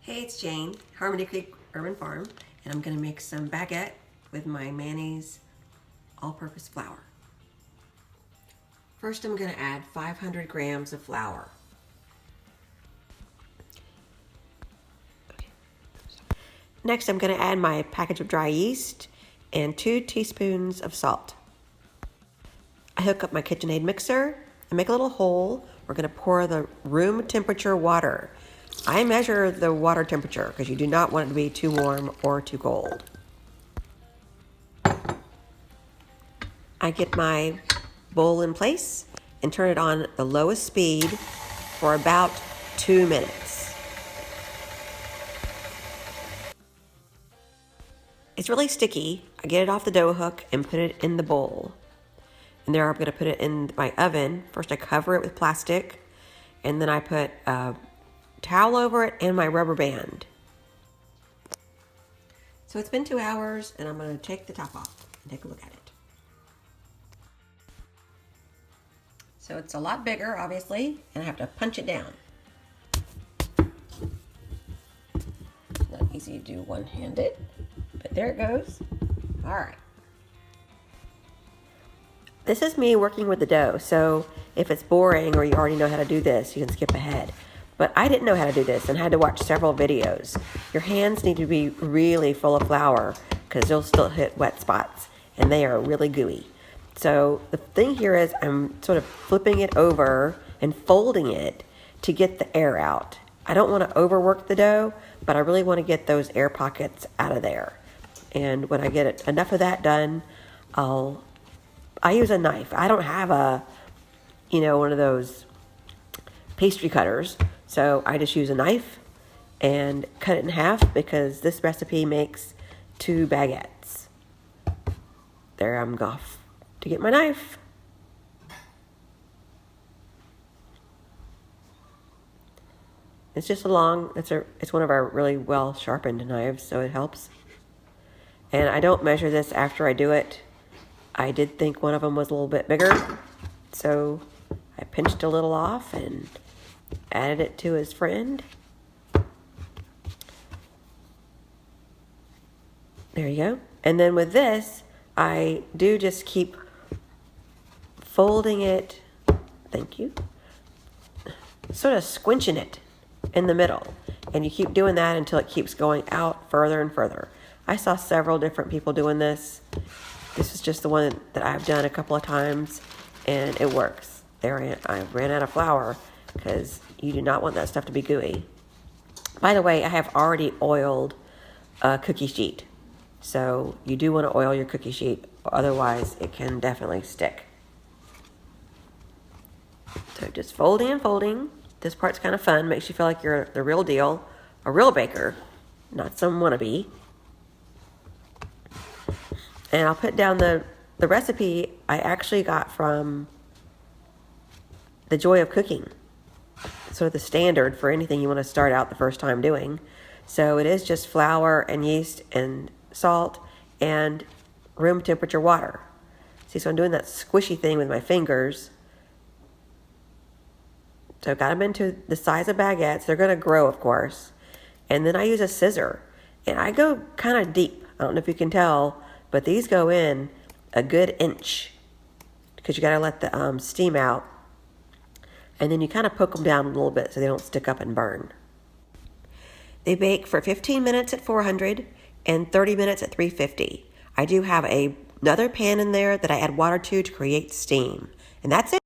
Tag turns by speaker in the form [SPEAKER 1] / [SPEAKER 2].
[SPEAKER 1] Hey, it's Jane, Harmony Creek Urban Farm, and I'm going to make some baguette with my Manny's all-purpose flour. First, I'm going to add 500 grams of flour. Next, I'm going to add my package of dry yeast and 2 teaspoons of salt. I hook up my KitchenAid mixer and make a little hole. We're going to pour the room temperature water. I measure the water temperature because you do not want it to be too warm or too cold. I get my bowl in place and turn it on the lowest speed for about 2 minutes. It's really sticky. I get it off the dough hook and put it in the bowl. And there I'm going to put it in my oven. First I cover it with plastic, and then I put a towel over it and my rubber band. So it's been 2 hours, and I'm going to take the top off and take a look at it. So it's a lot bigger, obviously, and I have to punch it down. Not easy to do one-handed, but there it goes. All right. This is me working with the dough, so if it's boring or you already know how to do this, you can skip ahead. But I didn't know how to do this and had to watch several videos. Your hands need to be really full of flour because you'll still hit wet spots, and they are really gooey. So the thing here is I'm sort of flipping it over and folding it to get the air out. I don't want to overwork the dough, but I really want to get those air pockets out of there. And when I get enough of that done, I use a knife. I don't have one of those pastry cutters. So I just use a knife and cut it in half because this recipe makes 2 baguettes. There, I'm off to get my knife. It's just it's one of our really well sharpened knives, so it helps. And I don't measure this after I do it. I did think one of them was a little bit bigger, so I pinched a little off and added it to his friend. There you go. And then with this, I do just keep folding it, thank you, sort of squinching it in the middle. And you keep doing that until it keeps going out further and further. I saw several different people doing this. This is just the one that I've done a couple of times, and it works. There, I ran out of flour because you do not want that stuff to be gooey. By the way, I have already oiled a cookie sheet. So you do want to oil your cookie sheet, otherwise it can definitely stick. So just folding and folding. This part's kind of fun. Makes you feel like you're the real deal, a real baker, not some wannabe. And I'll put down the recipe I actually got from The Joy of Cooking. Sort of the standard for anything you want to start out the first time doing. So it is just flour and yeast and salt and room temperature water. See, so I'm doing that squishy thing with my fingers. So I've got them into the size of baguettes. They're going to grow, of course. And then I use a scissor. And I go kind of deep. I don't know if you can tell, but these go in a good inch because you got to let the steam out. And then you kind of poke them down a little bit so they don't stick up and burn. They bake for 15 minutes at 400 and 30 minutes at 350. I do have another pan in there that I add water to create steam. And that's it.